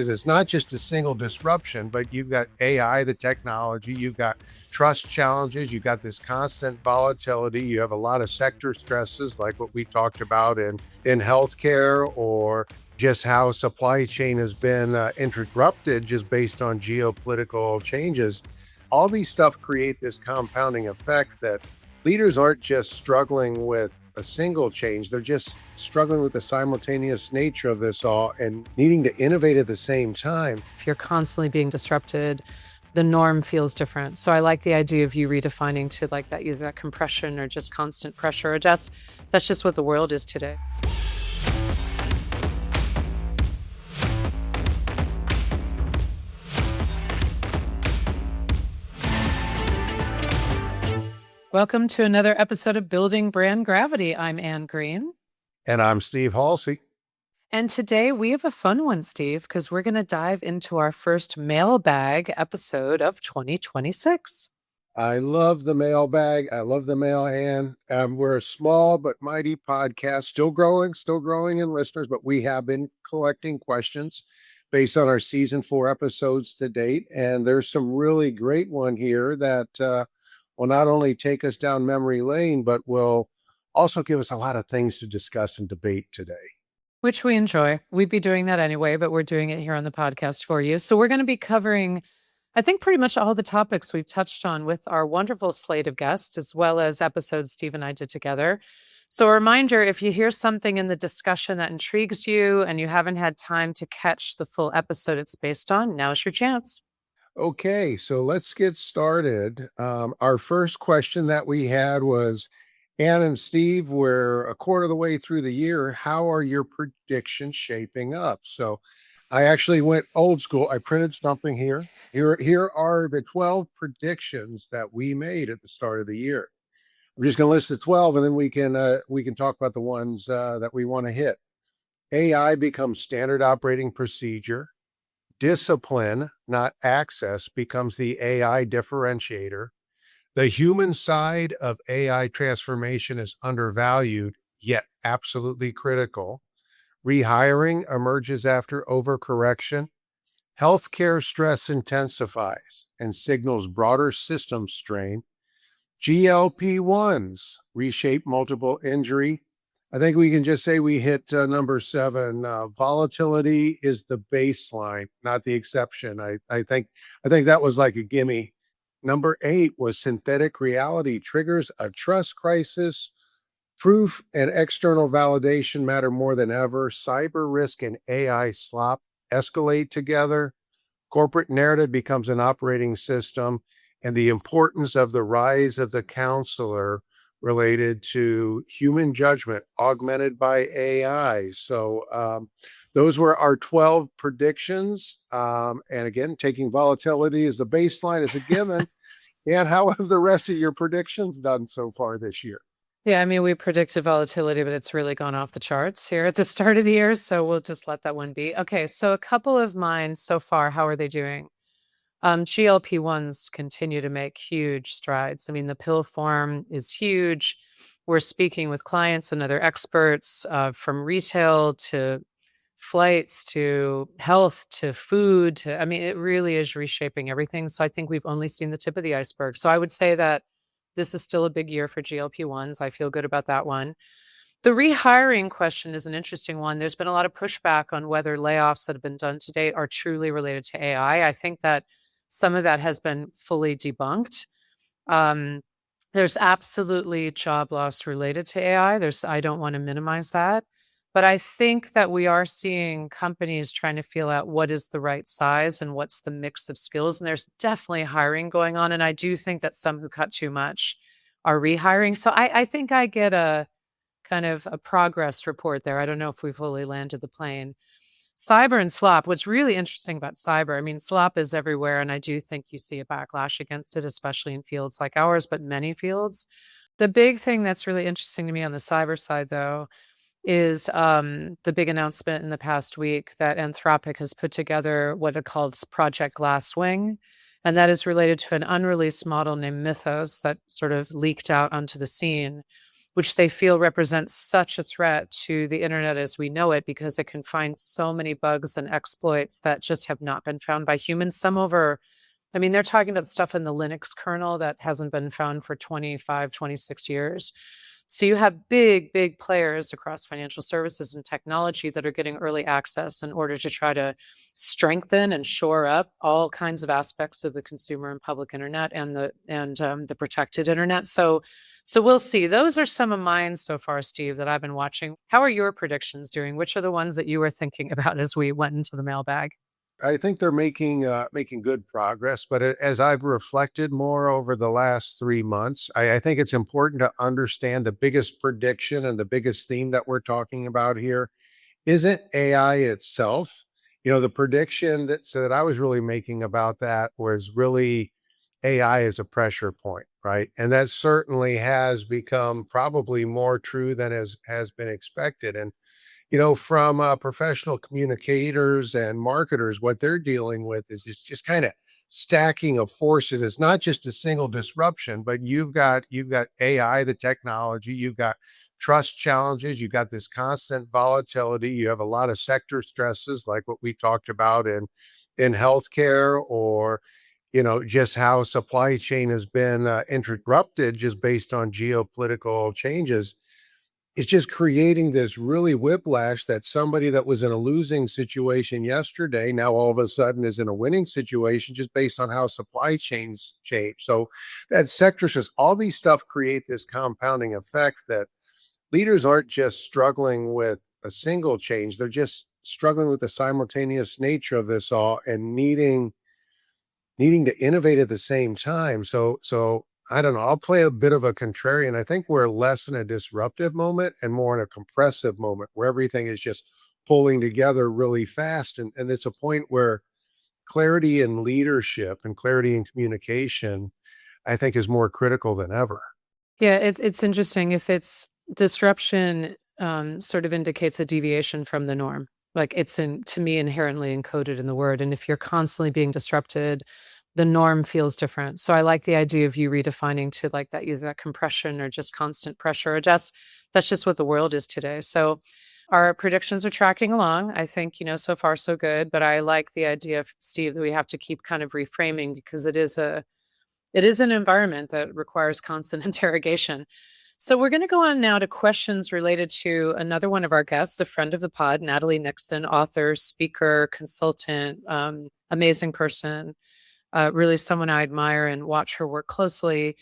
It's not just a single disruption, but you've got AI, the technology, you've got trust challenges, you've got this constant volatility, you have a lot of sector stresses like what we talked about in healthcare, or just how supply chain has been interrupted just based on geopolitical changes. All these stuff create this compounding effect that leaders aren't just struggling with a single change, they're just struggling with the simultaneous nature of this all and needing to innovate at the same time. If you're constantly being disrupted, the norm feels different. So I like the idea of you redefining to like that, either that compression or just constant pressure or just that's just what the world is today. Welcome to another episode of Building Brand Gravity. I'm Anne Green. And I'm Steve Halsey. And today we have a fun one, Steve, because we're going to dive into our first Mailbag episode of 2026. I love the mailbag. I love the mail, Anne. We're a small but mighty podcast, still growing in listeners, but we have been collecting questions based on our season 4 episodes to date. And there's some really great one here that will not only take us down memory lane, but will also give us a lot of things to discuss and debate today. Which we enjoy. We'd be doing that anyway, but we're doing it here on the podcast for you. So we're going to be covering, I think, pretty much all the topics we've touched on with our wonderful slate of guests, as well as episodes Steve and I did together. So a reminder, if you hear something in the discussion that intrigues you and you haven't had time to catch the full episode it's based on, now's your chance. Okay, so let's get started. Our first question that we had was, Ann and Steve, we're a quarter of the way through the year. How are your predictions shaping up? So I actually went old school. I printed something here. Here are the 12 predictions that we made at the start of the year. I'm just going to list the 12, and then we can talk about the ones that we want to hit. AI becomes standard operating procedure. Discipline, not access, becomes the AI differentiator. The human side of AI transformation is undervalued, yet absolutely critical. Rehiring emerges after overcorrection. Healthcare stress intensifies and signals broader system strain. GLP-1s reshape multiple injury. I think we can just say we hit number 7. Volatility is the baseline, not the exception. I think that was like a gimme. Number 8 was synthetic reality triggers a trust crisis. Proof and external validation matter more than ever. Cyber risk and AI slop escalate together. Corporate narrative becomes an operating system, and the importance of the rise of the counselor related to human judgment augmented by AI. So those were our 12 predictions. And again, taking volatility as the baseline is a given. And how have the rest of your predictions done so far this year? Yeah, I mean, we predicted volatility, but it's really gone off the charts here at the start of the year. So we'll just let that one be. Okay, so a couple of mine so far, how are they doing? GLP-1s continue to make huge strides. I mean, the pill form is huge. We're speaking with clients and other experts from retail to flights to health to food. I mean, it really is reshaping everything. So I think we've only seen the tip of the iceberg. So I would say that this is still a big year for GLP-1s. I feel good about that one. The rehiring question is an interesting one. There's been a lot of pushback on whether layoffs that have been done to date are truly related to AI. I think that some of that has been fully debunked. There's absolutely job loss related to AI. I don't want to minimize that. But I think that we are seeing companies trying to feel out what is the right size and what's the mix of skills. And there's definitely hiring going on. And I do think that some who cut too much are rehiring. So I think I get a kind of a progress report there. I don't know if we fully landed the plane. Cyber and slop. What's really interesting about cyber, I mean, slop is everywhere, and I do think you see a backlash against it, especially in fields like ours, but many fields. The big thing that's really interesting to me on the cyber side, though, is the big announcement in the past week that Anthropic has put together what it calls Project Glasswing, and that is related to an unreleased model named Mythos that sort of leaked out onto the scene, which they feel represents such a threat to the internet as we know it because it can find so many bugs and exploits that just have not been found by humans. Some over, I mean, they're talking about stuff in the Linux kernel that hasn't been found for 25, 26 years. So you have big, big players across financial services and technology that are getting early access in order to try to strengthen and shore up all kinds of aspects of the consumer and public internet and the protected internet. So we'll see. Those are some of mine so far, Steve, that I've been watching. How are your predictions doing? Which are the ones that you were thinking about as we went into the mailbag? I think they're making good progress, but as I've reflected more over the last 3 months, I think it's important to understand the biggest prediction and the biggest theme that we're talking about here isn't AI itself. The prediction that I was really making about that was really AI as a pressure point, right? And that certainly has become probably more true than has been expected. And from professional communicators and marketers, what they're dealing with is just kind of stacking of forces. It's not just a single disruption, but you've got AI, the technology, you've got trust challenges, you've got this constant volatility, you have a lot of sector stresses, like what we talked about in healthcare, or just how supply chain has been interrupted just based on geopolitical changes. It's just creating this really whiplash that somebody that was in a losing situation yesterday now all of a sudden is in a winning situation just based on how supply chains change. So that sector says all these stuff create this compounding effect that leaders aren't just struggling with a single change, they're just struggling with the simultaneous nature of this all and needing to innovate at the same time. So I don't know. I'll play a bit of a contrarian. I think we're less in a disruptive moment and more in a compressive moment where everything is just pulling together really fast. And it's a point where clarity in leadership and clarity in communication, I think, is more critical than ever. Yeah, it's interesting. If it's disruption, sort of indicates a deviation from the norm. Like it's to me inherently encoded in the word. And if you're constantly being disrupted, the norm feels different. So I like the idea of you redefining to like that either that compression or just constant pressure or just that's just what the world is today. So our predictions are tracking along. I think, so far so good. But I like the idea of Steve that we have to keep kind of reframing because it is an environment that requires constant interrogation. So we're going to go on now to questions related to another one of our guests, a friend of the pod, Natalie Nixon, author, speaker, consultant, amazing person, really someone I admire and watch her work closely.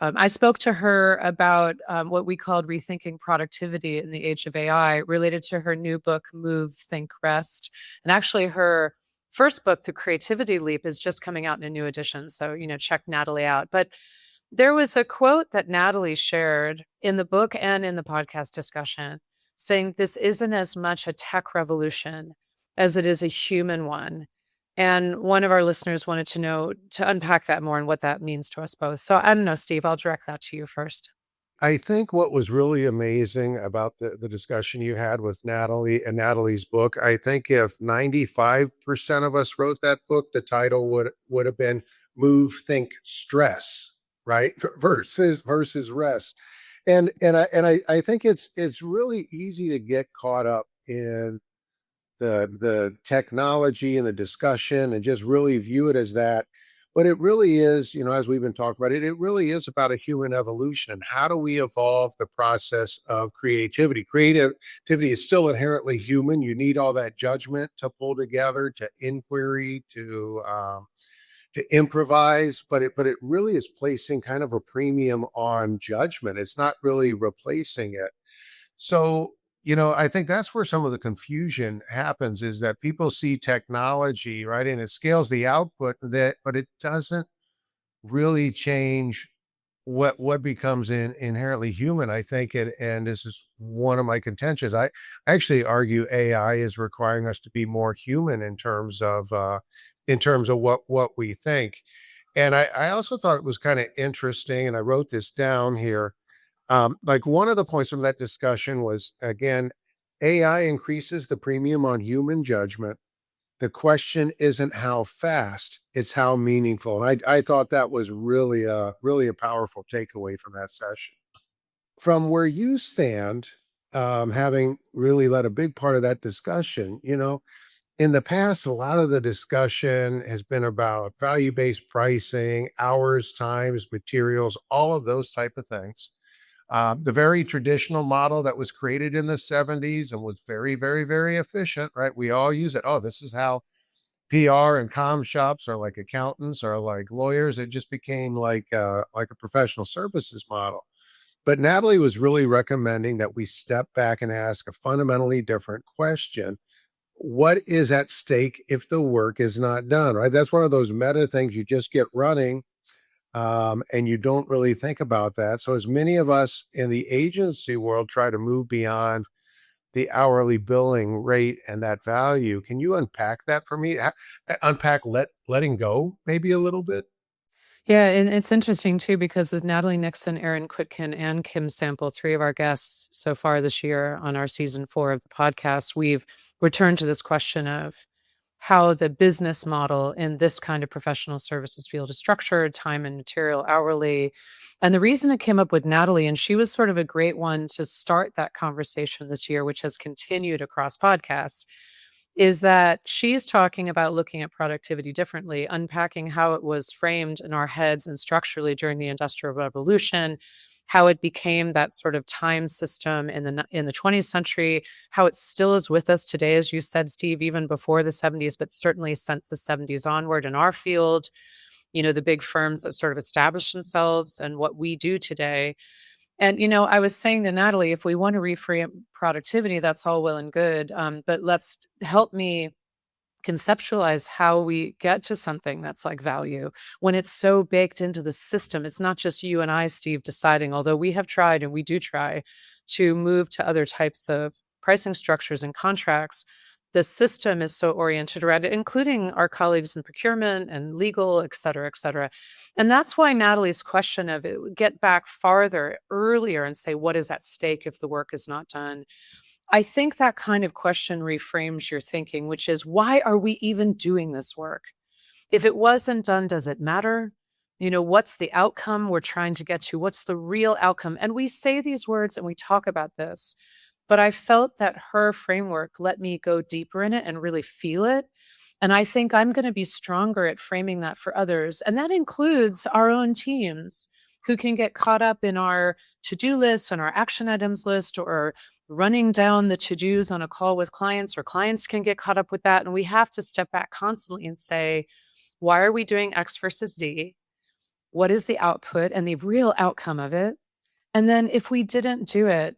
I spoke to her about what we called rethinking productivity in the age of AI, related to her new book, Move, Think, Rest. And actually, her first book, The Creativity Leap, is just coming out in a new edition. So, check Natalie out. But there was a quote that Natalie shared in the book and in the podcast discussion saying this isn't as much a tech revolution as it is a human one. And one of our listeners wanted to unpack that more and what that means to us both. So I don't know, Steve, I'll direct that to you first. I think what was really amazing about the discussion you had with Natalie and Natalie's book, I think if 95% of us wrote that book, the title would have been Move, Think, Stress, right? Versus rest. And I think it's really easy to get caught up in the technology and the discussion and just really view it as that. But it really is, as we've been talking about it, it really is about a human evolution. How do we evolve the process of creativity? Creativity is still inherently human. You need all that judgment to pull together, to inquiry, to improvise, but it really is placing kind of a premium on judgment. It's not really replacing it. So, I think that's where some of the confusion happens is that people see technology, right? And it scales the output but it doesn't really change what becomes inherently human, I think. And this is one of my contentions. I actually argue AI is requiring us to be more human in terms of what we think. And I also thought it was kind of interesting, and I wrote this down here, like one of the points from that discussion was again, AI increases the premium on human judgment. The question isn't how fast, it's how meaningful. And I thought that was really a powerful takeaway from that session. from where you stand, having really led a big part of that discussion, in the past, a lot of the discussion has been about value-based pricing, hours, times, materials, all of those type of things. The very traditional model that was created in the 70s and was very, very, very efficient, right? We all use it. Oh, this is how PR and comm shops are like accountants or like lawyers. It just became like a professional services model. But Natalie was really recommending that we step back and ask a fundamentally different question. What is at stake if the work is not done, right? That's one of those meta things you just get running, and you don't really think about that. So, as many of us in the agency world try to move beyond the hourly billing rate and that value, can you unpack that for me? Unpack letting go maybe a little bit? Yeah, and it's interesting too because with Natalie Nixon, Aaron Quicken, and Kim Sample, three of our guests so far this year on our season 4 of the podcast, we've returned to this question of how the business model in this kind of professional services field is structured, time and material, hourly. And the reason I came up with Natalie, and she was sort of a great one to start that conversation this year, which has continued across podcasts, is that she's talking about looking at productivity differently, unpacking how it was framed in our heads and structurally during the Industrial Revolution, how it became that sort of time system in the 20th century, how it still is with us today, as you said, Steve, even before the 70s, but certainly since the 70s onward in our field, the big firms that sort of established themselves and what we do today. And, I was saying to Natalie, if we want to reframe productivity, that's all well and good. But let's help me conceptualize how we get to something that's like value when it's so baked into the system. It's not just you and I, Steve, deciding, although we have tried and we do try to move to other types of pricing structures and contracts. The system is so oriented around it, including our colleagues in procurement and legal, et cetera, et cetera. And that's why Natalie's question of it would get back farther earlier and say, what is at stake if the work is not done? I think that kind of question reframes your thinking, which is, why are we even doing this work? If it wasn't done, does it matter? What's the outcome we're trying to get to? What's the real outcome? And we say these words and we talk about this, but I felt that her framework let me go deeper in it and really feel it. And I think I'm going to be stronger at framing that for others. And that includes our own teams who can get caught up in our to-do list and our action items list, or running down the to-dos on a call with clients, or clients can get caught up with that. And we have to step back constantly and say, why are we doing X versus Z? What is the output and the real outcome of it? And then if we didn't do it,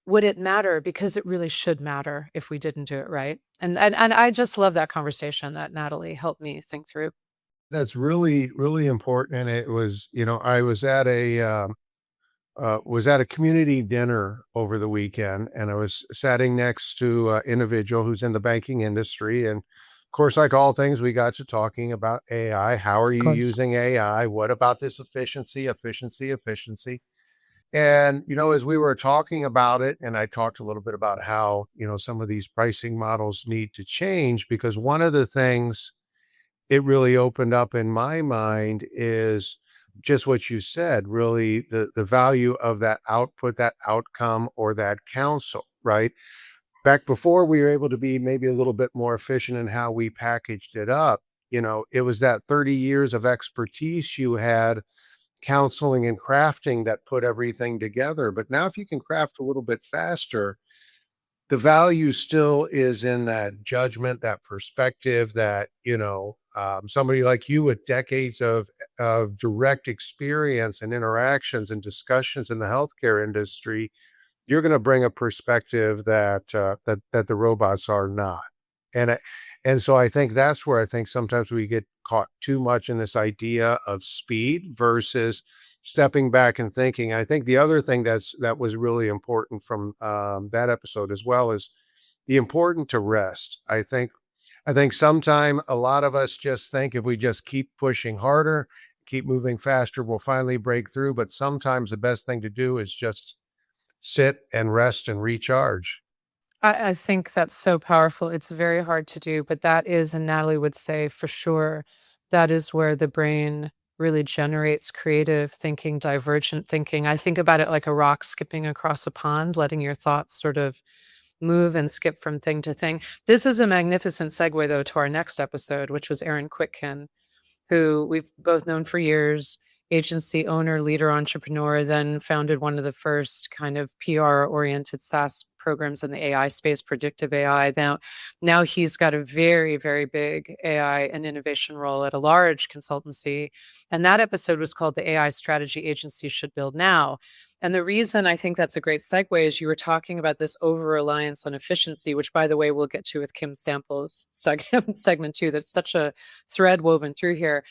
would it matter? Because it really should matter if we didn't do it right. And I just love that conversation that Natalie helped me think through. That's really, really important. And it was, I was at a community dinner over the weekend, and I was sitting next to an individual who's in the banking industry. And of course, like all things, we got to talking about AI. How are Of you course. using AI? What about this efficiency, efficiency, efficiency? And, as we were talking about it, and I talked a little bit about how, some of these pricing models need to change, because one of the things it really opened up in my mind is just what you said, really the value of that output, that outcome, or that counsel, right? Back before we were able to be maybe a little bit more efficient in how we packaged it up, it was that 30 years of expertise you had counseling and crafting that put everything together. But now if you can craft a little bit faster, the value still is in that judgment, that perspective, that, somebody like you with decades of direct experience and interactions and discussions in the healthcare industry, you're going to bring a perspective that the robots are not. And and so I think that's where I think sometimes we get caught too much in this idea of speed versus stepping back and thinking. And I think the other thing that was really important from that episode as well is the important to rest. I think sometime a lot of us just think if we just keep pushing harder, keep moving faster, we'll finally break through. But sometimes the best thing to do is just sit and rest and recharge. I think that's so powerful. It's very hard to do, but that is, and Natalie would say for sure, that is where the brain really generates creative thinking, divergent thinking. I think about it like a rock skipping across a pond, letting your thoughts sort of move and skip from thing to thing. This is a magnificent segue, though, to our next episode, which was Aaron Quicken, who we've both known for years, agency owner, leader, entrepreneur, then founded one of the first kind of PR-oriented SaaS programs in the AI space, predictive AI. Now he's got a very, very big AI and innovation role at a large consultancy. And that episode was called The AI Strategy Agencies Should Build Now. And the reason I think that's a great segue is you were talking about this over-reliance on efficiency, which, by the way, we'll get to with Kim Sample's segment two. That's such a thread woven through here.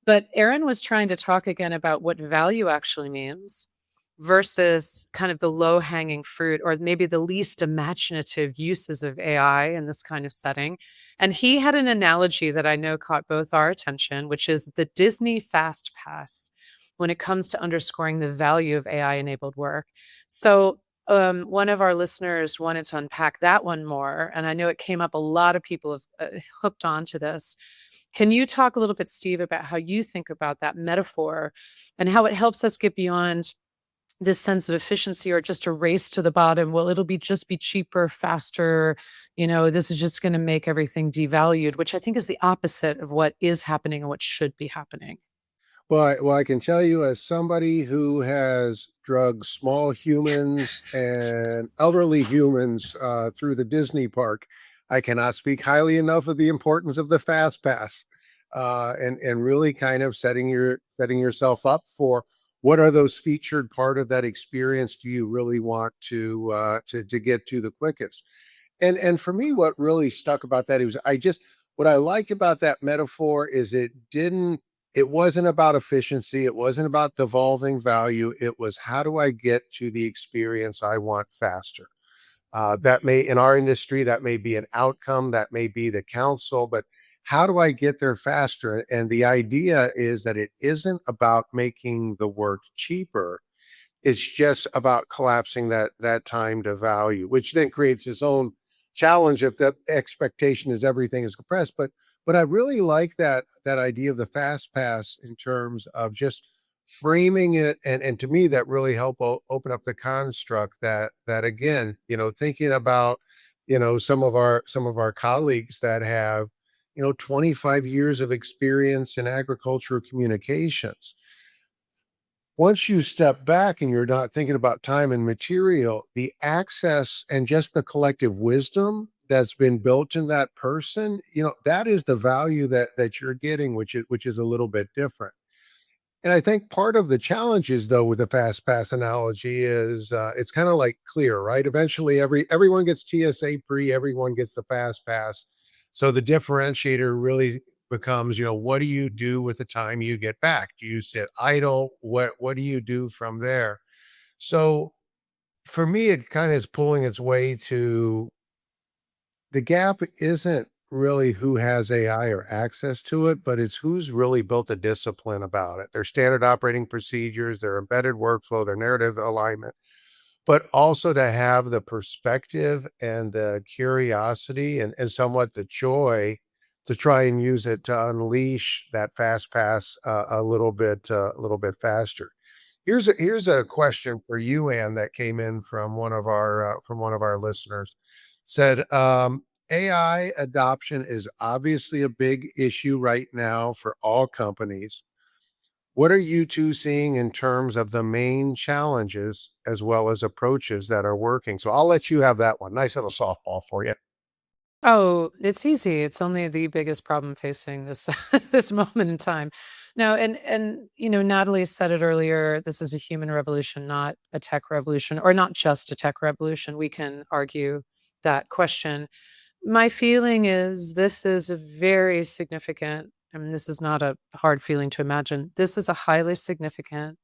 But Aaron was trying to talk again about what value actually means versus kind of the low-hanging fruit or maybe the least imaginative uses of AI in this kind of setting. And he had an analogy that I know caught both our attention, which is the Disney FastPass when it comes to underscoring the value of AI-enabled work. So one of our listeners wanted to unpack that one more, and I know it came up. A lot of people have hooked onto this. Can you talk a little bit, Steve, about how you think about that metaphor and how it helps us get beyond this sense of efficiency or just a race to the bottom? Well, it'll just be cheaper, faster. This is just going to make everything devalued, which I think is the opposite of what is happening and what should be happening. Well, I can tell you, as somebody who has drugged small humans and elderly humans through the Disney park, I cannot speak highly enough of the importance of the Fast Pass, and really kind of setting yourself up for what are those featured part of that experience do you really want to get to the quickest. And for me, what really stuck about that is what I liked about that metaphor is it wasn't about efficiency. It wasn't about devolving value. It was, how do I get to the experience I want faster? That may, in our industry, that may be an outcome, that may be the counsel, but how do I get there faster? And the idea is that it isn't about making the work cheaper. It's just about collapsing that time to value, which then creates its own challenge if the expectation is everything is compressed. But I really like that idea of the fast pass in terms of just framing it, and to me that really helped open up the construct that again, thinking about some of our colleagues that have 25 years of experience in agricultural communications. Once you step back and you're not thinking about time and material, the access and just the collective wisdom that's been built in that person, that is the value that you're getting, which is a little bit different. And I think part of the challenges, though, with the fast pass analogy is it's kind of like clear, right? Eventually, everyone gets TSA pre, everyone gets the fast pass. So the differentiator really becomes, what do you do with the time you get back? Do you sit idle? What do you do from there? So for me, it kind of is pulling its way to the gap isn't really who has AI or access to it, but it's who's really built a discipline about it. Their standard operating procedures, their embedded workflow, their narrative alignment, but also to have the perspective and the curiosity and somewhat the joy to try and use it to unleash that fast pass a little bit faster. Here's a question for you, Ann, that came in from one of our listeners. Said, AI adoption is obviously a big issue right now for all companies. What are you two seeing in terms of the main challenges as well as approaches that are working? So I'll let you have that one. Nice little softball for you. Oh, it's easy. It's only the biggest problem facing this this moment in time. No, and Natalie said it earlier, this is a human revolution, not a tech revolution, or not just a tech revolution. We can argue that question. My feeling is this is a very significant, I mean, this is not a hard feeling to imagine. This is a highly significant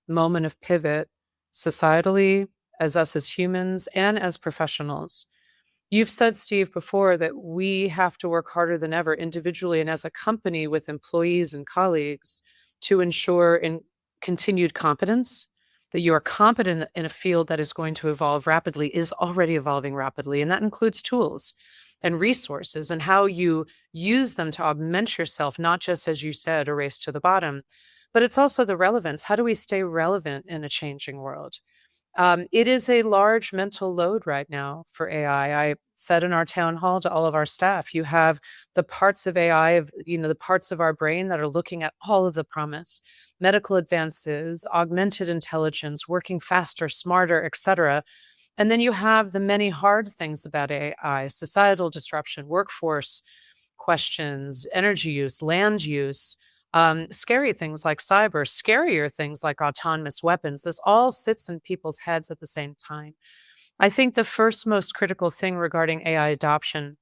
moment of pivot societally, as us as humans and as professionals. You've said, Steve, before that we have to work harder than ever individually and as a company with employees and colleagues to ensure in continued competence, that you are competent in a field that is going to evolve rapidly, is already evolving rapidly. And that includes tools and resources and how you use them to augment yourself, not just, as you said, a race to the bottom. but it's also the relevance. How do we stay relevant in a changing world? It is a large mental load right now for AI. I said in our town hall to all of our staff, you have the parts of AI, the parts of our brain that are looking at all of the promise, medical advances, augmented intelligence, working faster, smarter, etc. And then you have the many hard things about AI, societal disruption, workforce questions, energy use, land use, scary things like cyber, scarier things like autonomous weapons. This all sits in people's heads at the same time. I think the first most critical thing regarding AI adoption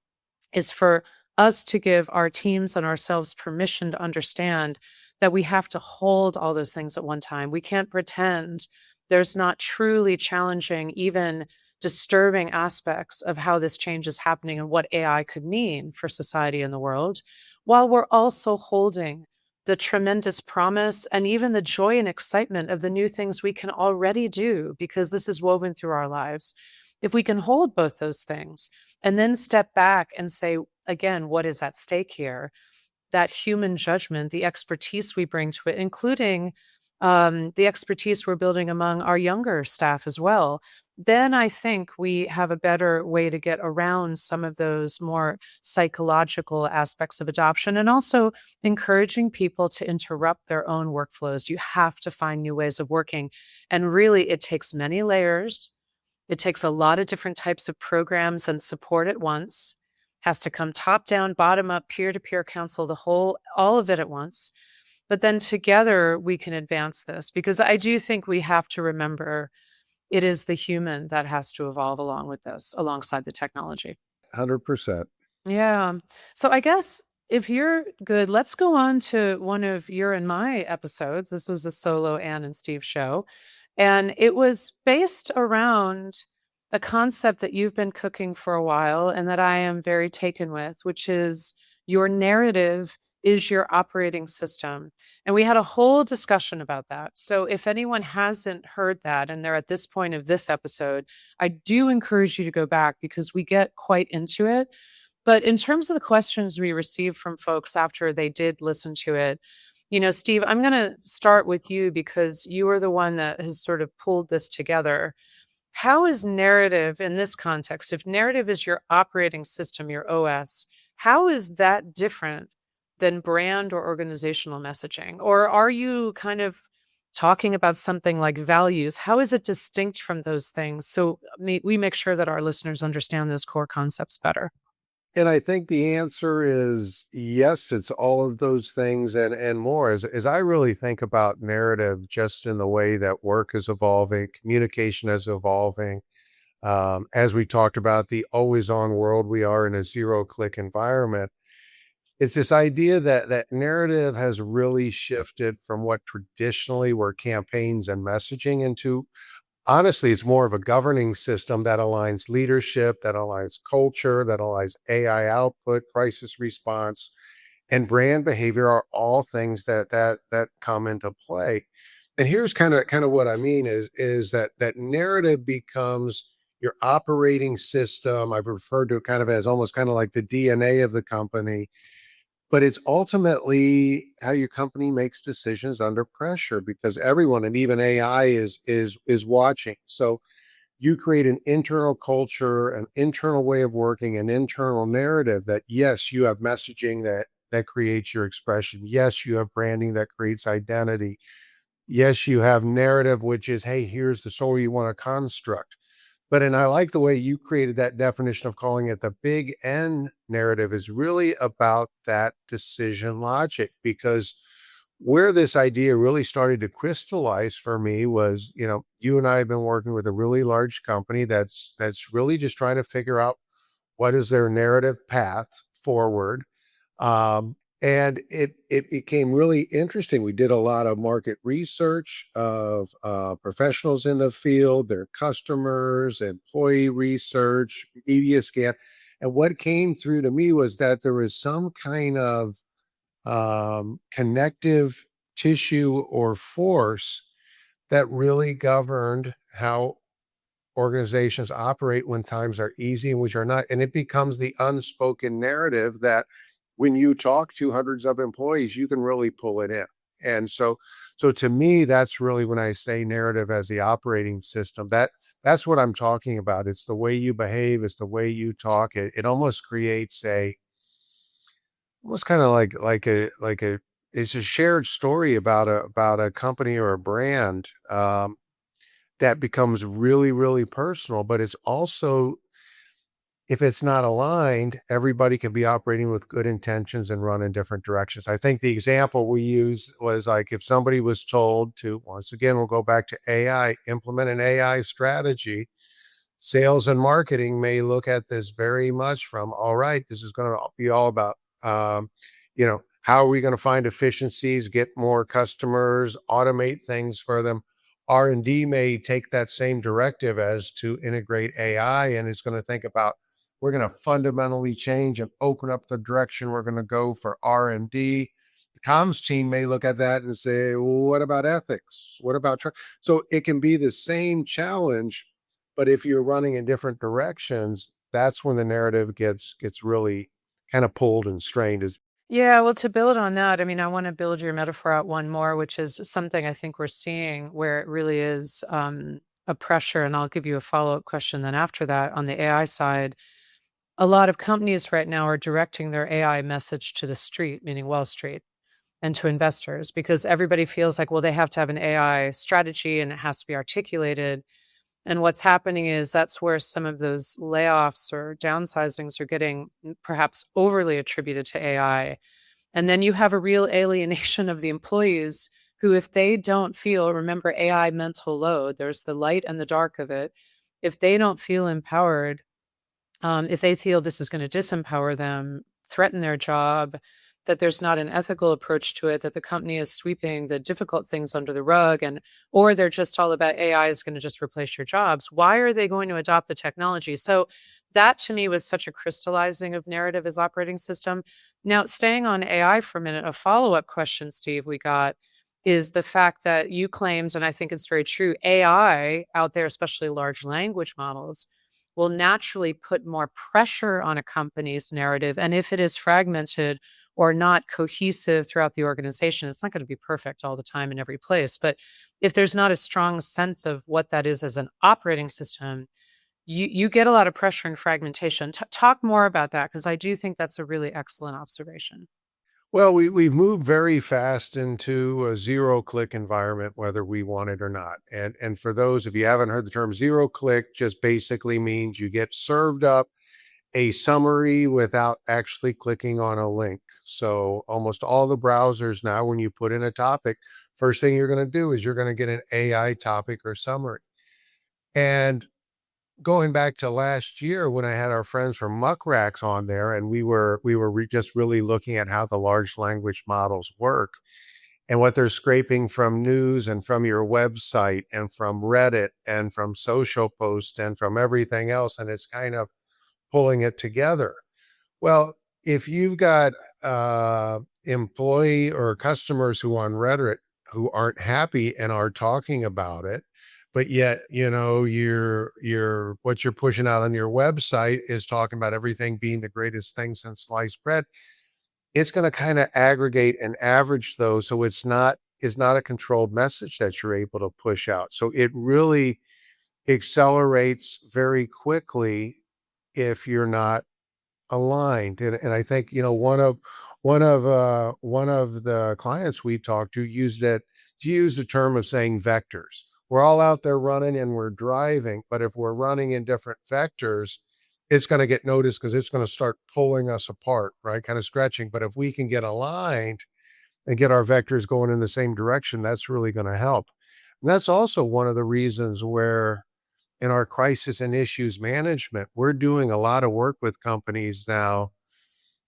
is for us to give our teams and ourselves permission to understand that we have to hold all those things at one time. We can't pretend there's not truly challenging, even disturbing aspects of how this change is happening and what AI could mean for society and the world, while we're also holding the tremendous promise and even the joy and excitement of the new things we can already do because this is woven through our lives. If we can hold both those things and then step back and say, again, what is at stake here? That human judgment, the expertise we bring to it, including the expertise we're building among our younger staff as well, then I think we have a better way to get around some of those more psychological aspects of adoption and also encouraging people to interrupt their own workflows. You have to find new ways of working. And really, it takes many layers. It takes a lot of different types of programs and support at once. Has to come top down, bottom up, peer to peer counsel, all of it at once. But then together we can advance this because I do think we have to remember it is the human that has to evolve along with this, alongside the technology. 100%. Yeah. So I guess if you're good, let's go on to one of your and my episodes. This was a solo Ann and Steve show. And it was based around a concept that you've been cooking for a while and that I am very taken with, which is your narrative is your operating system. And we had a whole discussion about that. So if anyone hasn't heard that and they're at this point of this episode, I do encourage you to go back because we get quite into it. But in terms of the questions we received from folks after they did listen to it, Steve, I'm going to start with you because you are the one that has sort of pulled this together. How is narrative in this context? If narrative is your operating system, your OS, how is that different than brand or organizational messaging? Or are you kind of talking about something like values? How is it distinct from those things? So we make sure that our listeners understand those core concepts better. And I think the answer is yes, it's all of those things and more. As I really think about narrative, just in the way that work is evolving, communication is evolving. As we talked about the always on world, we are in a zero click environment. It's this idea that narrative has really shifted from what traditionally were campaigns and messaging into, honestly, it's more of a governing system that aligns leadership, that aligns culture, that aligns AI output, crisis response, and brand behavior are all things that come into play. And here's kind of what I mean is that narrative becomes your operating system. I've referred to it kind of as almost kind of like the DNA of the company, but it's ultimately how your company makes decisions under pressure because everyone and even AI is watching. So you create an internal culture, an internal way of working, an internal narrative that yes, you have messaging that creates your expression. Yes, you have branding that creates identity. Yes, you have narrative, which is, hey, here's the story you want to construct. And I like the way you created that definition of calling it the big N narrative is really about that decision logic, because where this idea really started to crystallize for me was, you and I have been working with a really large company that's really just trying to figure out what is their narrative path forward. And it became really interesting. We did a lot of market research of professionals in the field, their customers, employee research, media scan. And what came through to me was that there was some kind of connective tissue or force that really governed how organizations operate when times are easy and which are not. And it becomes the unspoken narrative that when you talk to hundreds of employees, you can really pull it in. And so to me, that's really when I say narrative as the operating system. That's what I'm talking about. It's the way you behave, it's the way you talk. It almost creates a almost kind of like a it's a shared story about a company or a brand that becomes really really personal, but it's also, if it's not aligned, everybody can be operating with good intentions and run in different directions. I think the example we used was like if somebody was told to, once again, we'll go back to AI, implement an AI strategy. Sales and marketing may look at this very much from, all right, this is going to be all about, how are we going to find efficiencies, get more customers, automate things for them. R&D may take that same directive as to integrate AI, and it's going to think about, we're going to fundamentally change and open up the direction we're going to go for R&D. The comms team may look at that and say, well, what about ethics? What about so it can be the same challenge, but if you're running in different directions, that's when the narrative gets really kind of pulled and strained. Is Yeah, well, to build on that, I mean, I want to build your metaphor out one more, which is something I think we're seeing where it really is a pressure. And I'll give you a follow-up question then after that on the AI side. A lot of companies right now are directing their AI message to the street, meaning Wall Street, and to investors, because everybody feels like, well, they have to have an AI strategy and it has to be articulated. And what's happening is that's where some of those layoffs or downsizings are getting perhaps overly attributed to AI. And then you have a real alienation of the employees who, if they don't feel, remember AI mental load, there's the light and the dark of it. If they don't feel empowered, if they feel this is going to disempower them, threaten their job, that there's not an ethical approach to it, that the company is sweeping the difficult things under the rug, and or they're just all about AI is going to just replace your jobs. Why are they going to adopt the technology? So that to me was such a crystallizing of narrative as operating system. Now, staying on AI for a minute, a follow-up question, Steve, we got is the fact that you claimed, and I think it's very true, AI out there, especially large language models, will naturally put more pressure on a company's narrative. And if it is fragmented or not cohesive throughout the organization, it's not going to be perfect all the time in every place. But if there's not a strong sense of what that is as an operating system, you get a lot of pressure and fragmentation. Talk more about that, because I do think that's a really excellent observation. well, we've moved very fast into a zero click environment, whether we want it or not. And for those, if you haven't heard the term, zero click just basically means you get served up a summary without actually clicking on a link. So almost all the browsers now, when you put in a topic, first thing you're going to do is you're going to get an AI topic or summary. And going back to last year when I had our friends from Muckracks on there, and we were just really looking at how the large language models work and what they're scraping from news and from your website and from Reddit and from social posts and from everything else, and it's kind of pulling it together. Well, if you've got employee or customers who on Reddit who aren't happy and are talking about it, but yet, you're what you're pushing out on your website is talking about everything being the greatest thing since sliced bread, it's going to kind of aggregate and average those. So it's not a controlled message that you're able to push out. So it really accelerates very quickly if you're not aligned. And I think, one of the clients we talked to used the term of saying vectors. We're all out there running and we're driving, but if we're running in different vectors, it's going to get noticed because it's going to start pulling us apart, right? Kind of stretching. But if we can get aligned and get our vectors going in the same direction, that's really going to help. And that's also one of the reasons where in our crisis and issues management, we're doing a lot of work with companies now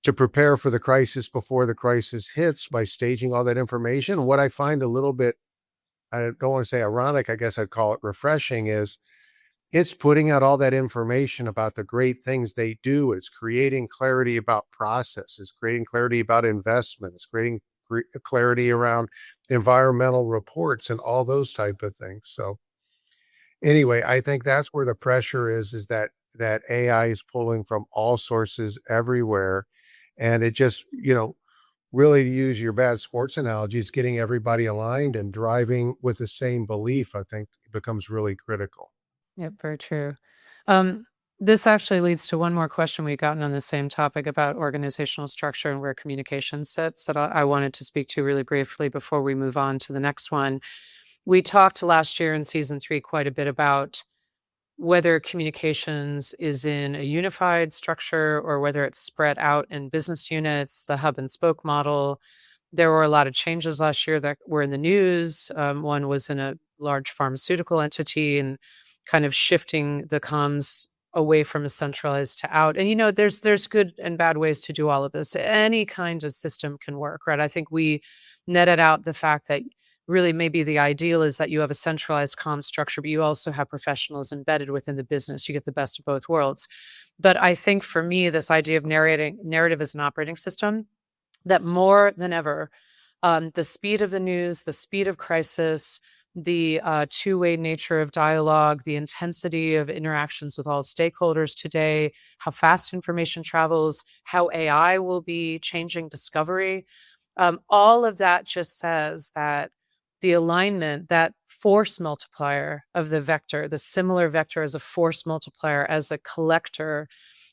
to prepare for the crisis before the crisis hits by staging all that information. What I find a little bit, I don't want to say ironic, I guess I'd call it refreshing, is it's putting out all that information about the great things they do. It's creating clarity about process. It's creating clarity about investment. It's creating clarity around environmental reports and all those type of things. So anyway, I think that's where the pressure is that AI is pulling from all sources everywhere. And it just, really, to use your bad sports analogy, it's getting everybody aligned and driving with the same belief, I think becomes really critical. Yep, very true. Um, this actually leads to one more question we've gotten on the same topic about organizational structure and where communication sits that I wanted to speak to really briefly before we move on to the next one. We talked last year in season 3 quite a bit about whether communications is in a unified structure or whether it's spread out in business units, the hub and spoke model. There were a lot of changes last year that were in the news. One was in a large pharmaceutical entity and kind of shifting the comms away from a centralized to out. And there's good and bad ways to do all of this. Any kind of system can work, right? I think we netted out the fact that really maybe the ideal is that you have a centralized comm structure, but you also have professionals embedded within the business. You get the best of both worlds. But I think for me, this idea of narrative as an operating system, that more than ever, the speed of the news, the speed of crisis, the two-way nature of dialogue, the intensity of interactions with all stakeholders today, how fast information travels, how AI will be changing discovery, all of that just says that the alignment, that force multiplier of the vector, the similar vector as a force multiplier, as a collector,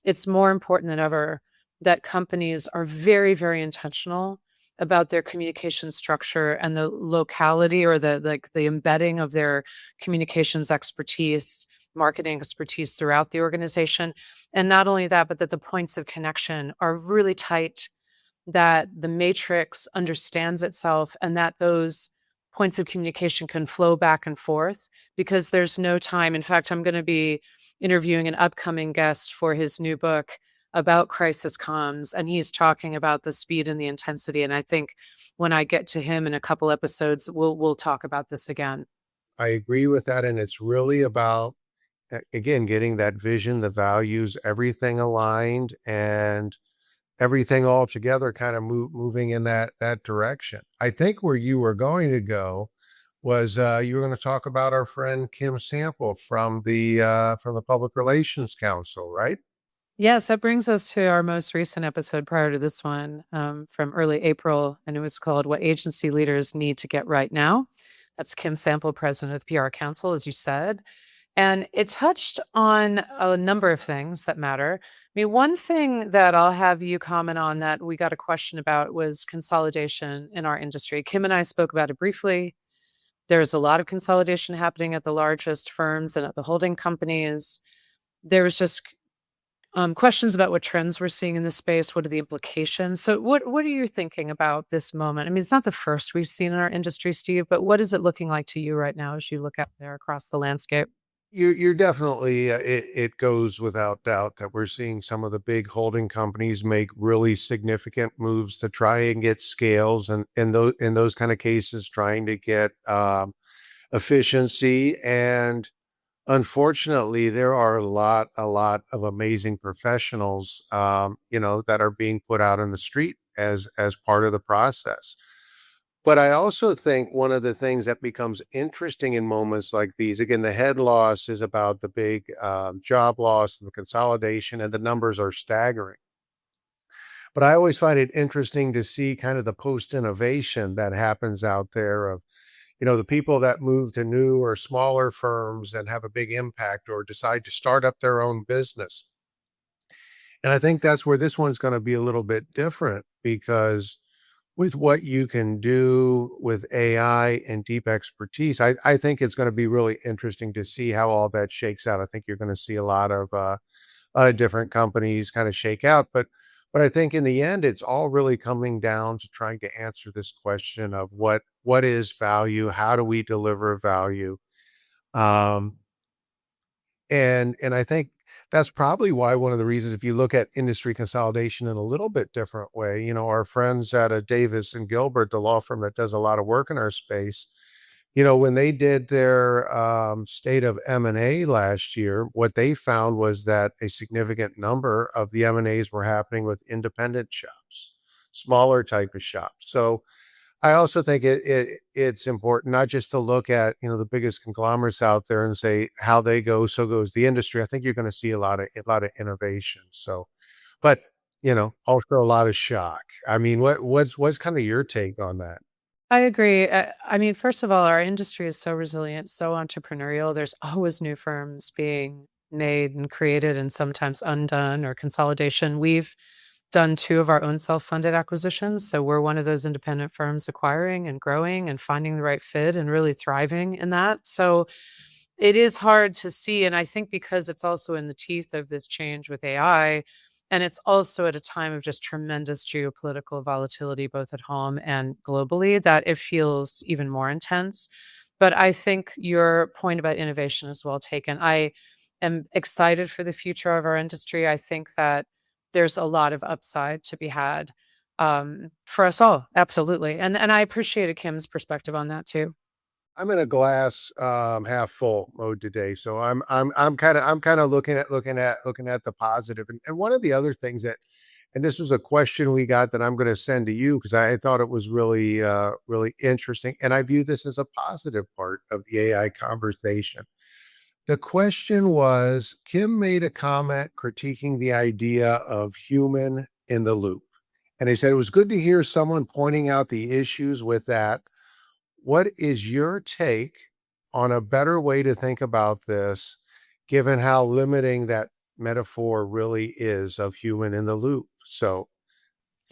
it's more important than ever that companies are very, very intentional about their communication structure and the locality or the embedding of their communications expertise, marketing expertise throughout the organization. And not only that, but that the points of connection are really tight, that the matrix understands itself, and that those points of communication can flow back and forth because there's no time. In fact, I'm going to be interviewing an upcoming guest for his new book about crisis comms, and he's talking about the speed and the intensity. And I think when I get to him in a couple episodes, we'll talk about this again. I agree with that, and it's really about, again, getting that vision, the values, everything aligned, and everything all together kind of moving in that direction. I think where you were going to go was, you were going to talk about our friend Kim Sample from the Public Relations Council, right? Yes, that brings us to our most recent episode prior to this one, from early April, and it was called What Agency Leaders Need to Get Right Now. That's Kim Sample, president of the PR Council, as you said. And it touched on a number of things that matter. I mean, one thing that I'll have you comment on that we got a question about was consolidation in our industry. Kim and I spoke about it briefly. There's a lot of consolidation happening at the largest firms and at the holding companies. There was just questions about what trends we're seeing in this space. What are the implications? So, what are you thinking about this moment? I mean, it's not the first we've seen in our industry, Steve, but what is it looking like to you right now as you look out there across the landscape? You're definitely, it goes without doubt that we're seeing some of the big holding companies make really significant moves to try and get scales, and in those kind of cases, trying to get efficiency. And unfortunately, there are a lot of amazing professionals, that are being put out in the street as part of the process. But I also think one of the things that becomes interesting in moments like these, again, the head loss is about the big job loss and the consolidation, and the numbers are staggering. But I always find it interesting to see kind of the post innovation that happens out there of, the people that move to new or smaller firms and have a big impact or decide to start up their own business. And I think that's where this one's going to be a little bit different, because with what you can do with AI and deep expertise, I think it's going to be really interesting to see how all that shakes out. I think you're going to see a lot of different companies kind of shake out, but I think in the end, it's all really coming down to trying to answer this question of what is value, how do we deliver value, um, and I think that's probably why one of the reasons, if you look at industry consolidation in a little bit different way, our friends at Davis and Gilbert, the law firm that does a lot of work in our space, when they did their state of M&A last year, what they found was that a significant number of the M&As were happening with independent shops, smaller type of shops. So I also think it's important not just to look at, the biggest conglomerates out there and say how they go, so goes the industry. I think you're going to see a lot of innovation. So, but also a lot of shock. I mean, what's kind of your take on that? I agree. I mean, first of all, our industry is so resilient, so entrepreneurial. There's always new firms being made and created and sometimes undone or consolidation. We've done two of our own self-funded acquisitions. So we're one of those independent firms acquiring and growing and finding the right fit and really thriving in that. So it is hard to see. And I think because it's also in the teeth of this change with AI, and it's also at a time of just tremendous geopolitical volatility, both at home and globally, that it feels even more intense. But I think your point about innovation is well taken. I am excited for the future of our industry. I think that there's a lot of upside to be had for us all. Absolutely. And I appreciated Kim's perspective on that too. I'm in a glass half full mode today, so I'm kind of looking at the positive. And one of the other things that, and this was a question we got that I'm going to send to you because I thought it was really interesting, and I view this as a positive part of the AI conversation. The question was, Kim made a comment critiquing the idea of human in the loop. And he said it was good to hear someone pointing out the issues with that. What is your take on a better way to think about this, given how limiting that metaphor really is of human in the loop? So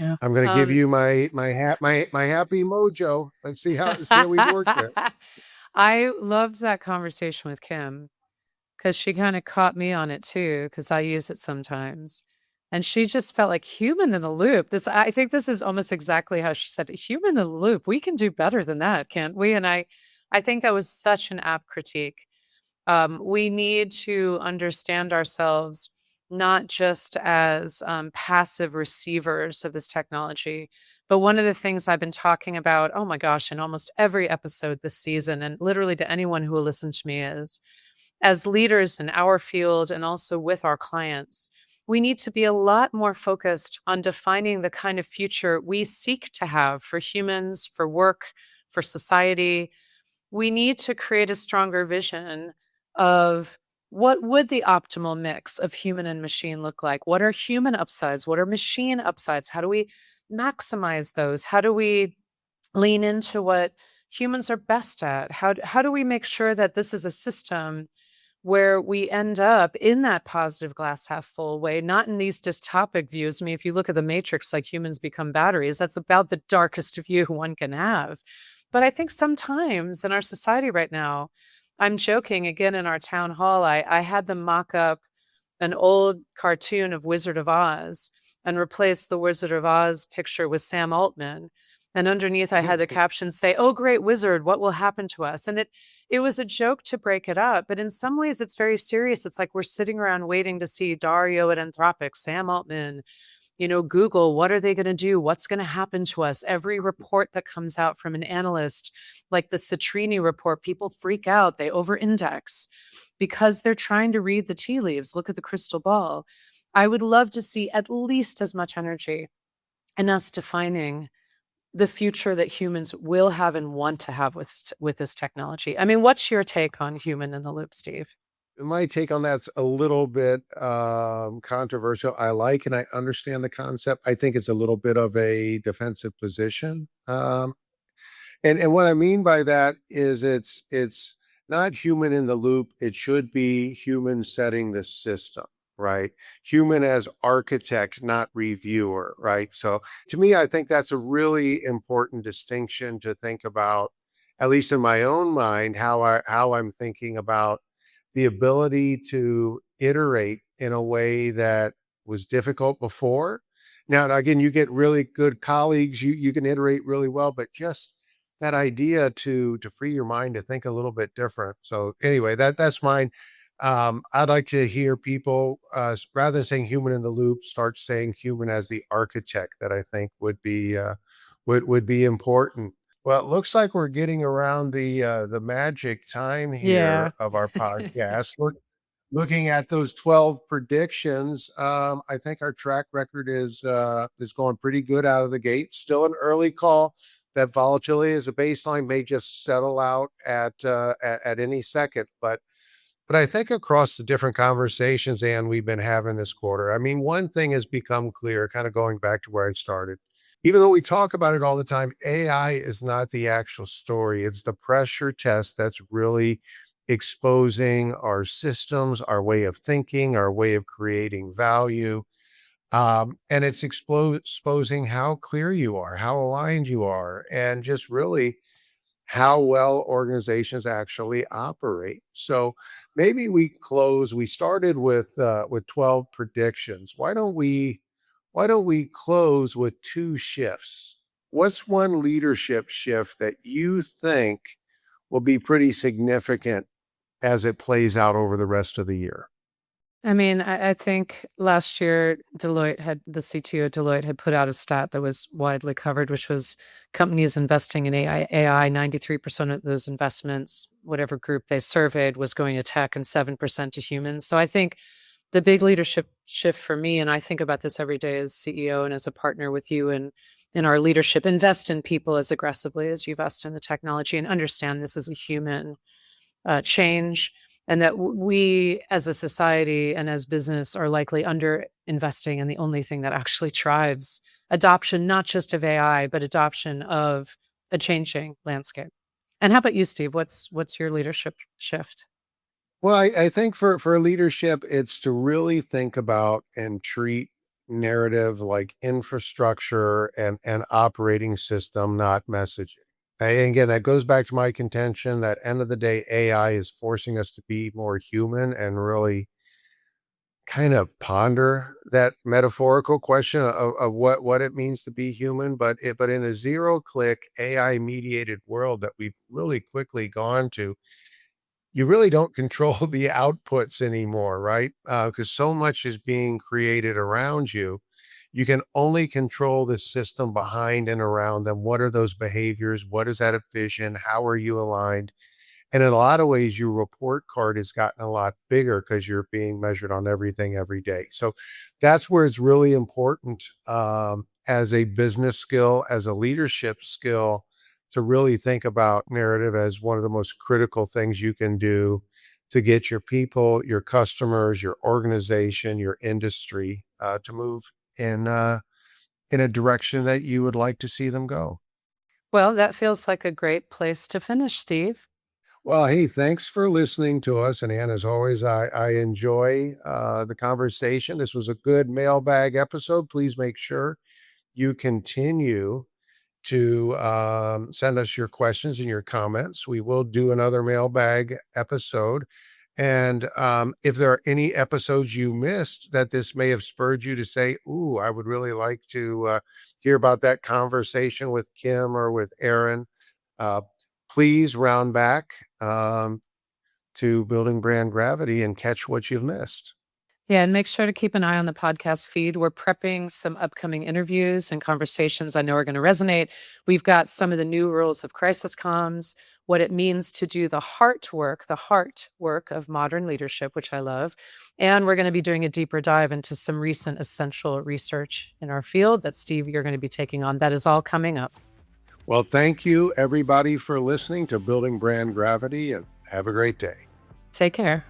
Yeah. I'm going to give you my happy mojo. Let's see how we work there. I loved that conversation with Kim because she kind of caught me on it too, because I use it sometimes. And she just felt like human in the loop. I think this is almost exactly how she said it. Human in the loop. We can do better than that, can't we? And I think that was such an apt critique. We need to understand ourselves not just as passive receivers of this technology, but one of the things I've been talking about, oh my gosh, in almost every episode this season, and literally to anyone who will listen to me, is as leaders in our field and also with our clients, we need to be a lot more focused on defining the kind of future we seek to have for humans, for work, for society. We need to create a stronger vision of what would the optimal mix of human and machine look like? What are human upsides? What are machine upsides? How do we maximize those? How do we lean into what humans are best at? How do we make sure that this is a system where we end up in that positive glass half full way, not in these dystopic views? I mean, if you look at the Matrix, like humans become batteries, that's about the darkest view one can have. But I think sometimes in our society right now, I'm joking again in our town hall, I had them mock up an old cartoon of Wizard of Oz and replace the Wizard of Oz picture with Sam Altman. And underneath, I had the caption say, "Oh, great wizard, what will happen to us?" And it was a joke to break it up, but in some ways, it's very serious. It's like we're sitting around waiting to see Dario at Anthropic, Sam Altman, Google, what are they going to do? What's going to happen to us? Every report that comes out from an analyst, like the Citrini report, people freak out. They over-index because they're trying to read the tea leaves, look at the crystal ball. I would love to see at least as much energy in us defining the future that humans will have and want to have with this technology. I mean, what's your take on human in the loop, Steve? My take on that's a little bit controversial. I like and I understand the concept. I think it's a little bit of a defensive position. And what I mean by that is it's not human in the loop. It should be human setting the system, right? Human as architect, not reviewer, right? So to me, I think that's a really important distinction to think about, at least in my own mind, how I'm thinking about the ability to iterate in a way that was difficult before. Now, again, you get really good colleagues, you can iterate really well, but just that idea to free your mind to think a little bit different. So anyway, that's mine. I'd like to hear people rather than saying human in the loop, start saying human as the architect. That I think would be important. Well, it looks like we're getting around the magic time Yeah. here of our podcast. We're looking at those 12 predictions. I think our track record is going pretty good out of the gate. Still an early call that volatility as a baseline may just settle out at any second. But But I think across the different conversations, and we've been having this quarter, I mean, one thing has become clear, kind of going back to where I started. Even though we talk about it all the time, AI is not the actual story. It's the pressure test that's really exposing our systems, our way of thinking, our way of creating value. And it's exposing how clear you are, how aligned you are, and just really how well organizations actually operate. So maybe we started with 12 predictions. Why don't we close with two shifts? What's one leadership shift that you think will be pretty significant as it plays out over the rest of the year? I mean, I think last year the CTO at Deloitte had put out a stat that was widely covered, which was companies investing in AI, 93% of those investments, whatever group they surveyed, was going to tech and 7% to humans. So I think the big leadership shift for me, and I think about this every day as CEO and as a partner with you and in our leadership, invest in people as aggressively as you invest in the technology and understand this is a human change, and that we as a society and as business are likely under investing in the only thing that actually drives adoption, not just of AI, but adoption of a changing landscape. And how about you, Steve? What's your leadership shift? Well, I think for leadership, it's to really think about and treat narrative like infrastructure and operating system, not messaging. And again, that goes back to my contention that end of the day, AI is forcing us to be more human and really kind of ponder that metaphorical question of what it means to be human. But in a zero click AI mediated world that we've really quickly gone to, you really don't control the outputs anymore, right? Because so much is being created around you. You can only control the system behind and around them. What are those behaviors? What is that vision? How are you aligned? And in a lot of ways, your report card has gotten a lot bigger because you're being measured on everything every day. So that's where it's really important, as a business skill, as a leadership skill, to really think about narrative as one of the most critical things you can do to get your people, your customers, your organization, your industry to move in a direction that you would like to see them go. Well, that feels like a great place to finish, Steve. Well, hey, thanks for listening to us. And Ann, as always, I enjoy the conversation. This was a good mailbag episode. Please make sure you continue to send us your questions and your comments. We will do another mailbag episode. And if there are any episodes you missed that this may have spurred you to say, ooh, I would really like to hear about that conversation with Kim or with Aaron, uh, please round back to Building Brand Gravity and catch what you've missed. Yeah, and make sure to keep an eye on the podcast feed. We're prepping some upcoming interviews and conversations I know are going to resonate. We've got some of the new rules of crisis comms, what it means to do the heart work of modern leadership, which I love. And we're going to be doing a deeper dive into some recent essential research in our field that, Steve, you're going to be taking on. That is all coming up. Well, thank you, everybody, for listening to Building Brand Gravity, and have a great day. Take care.